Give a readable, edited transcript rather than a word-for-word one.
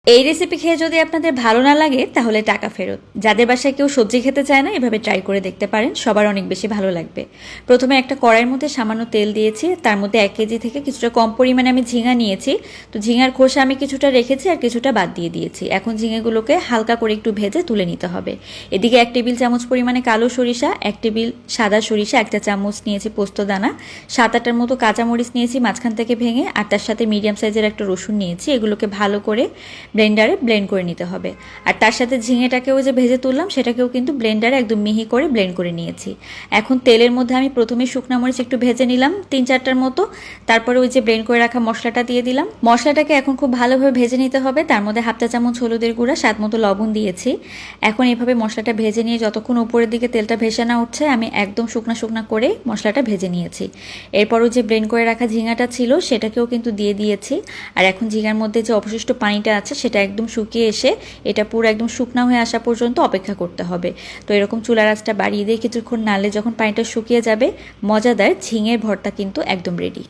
এই রেসিপি খেয়ে যদি আপনাদের ভালো না লাগে তাহলে টাকা ফেরত। যাদের বাসায় কেউ সবজি খেতে চায় না, এভাবে ট্রাই করে দেখতে পারেন, সবার অনেক বেশি ভালো লাগবে। প্রথমে একটা কড়াইয়ের মধ্যে সামান্য তেল দিয়েছি, তার মধ্যে 1 কেজি থেকে কিছুটা কম পরিমাণে আমি ঝিঙা নিয়েছি। তো ঝিঙার খোসা আমি কিছুটা রেখেছি আর কিছুটা বাদ দিয়ে দিয়েছি। এখন ঝিঙেগুলোকে হালকা করে একটু ভেজে তুলে নিতে হবে। এদিকে 1 টেবিল চামচ পরিমাণে কালো সরিষা, 1 টেবিল সাদা সরিষা, 1 চামচ নিয়েছি পোস্ত দানা, 7-8টার মতো কাঁচামরিচ নিয়েছি মাঝখান থেকে ভেঙে, আর তার সাথে মিডিয়াম সাইজের একটা রসুন নিয়েছি। এগুলোকে ভালো করে ব্লেন্ডারে ব্লেন্ড করে নিতে হবে। আর তার সাথে ঝিঙেটাকেও যে ভেজে তুললাম সেটাকেও কিন্তু ব্লেন্ডারে একদম মিহি করে ব্লেন্ড করে নিয়েছি। এখন তেলের মধ্যে আমি প্রথমে শুকনা মরিচ একটু ভেজে নিলাম 3-4টার মতো, তারপরে ওই যে ব্লেন্ড করে রাখা মশলাটা দিয়ে দিলাম। মশলাটাকে এখন খুব ভালোভাবে ভেজে নিতে হবে। তার মধ্যে 1/2 চামচ হলুদের গুঁড়া, স্বাদ মতো লবণ দিয়েছি। এখন এভাবে মশলাটা ভেজে নিয়ে যতক্ষণ উপরের দিকে তেলটা ভেসে না উঠছে, আমি একদম শুকনা শুকনা করে মশলাটা ভেজে নিয়েছি। এরপরও যে ব্লেন্ড করে রাখা ঝিঙাটা ছিল সেটাকেও কিন্তু দিয়ে দিয়েছি। আর এখন ঝিঙার মধ্যে যে অবশিষ্ট পানিটা আছে সেটা একদম শুকিয়ে এসে এটা পুরো একদম শুকনা হয়ে আসা পর্যন্ত অপেক্ষা করতে হবে। তো এরকম চুলার আঁচটা বাড়িয়ে দিয়ে কিছুক্ষণ নাড়লে যখন পানিটা শুকিয়ে যাবে, মজাদার ঝিঙের ভর্তা কিন্তু একদম রেডি।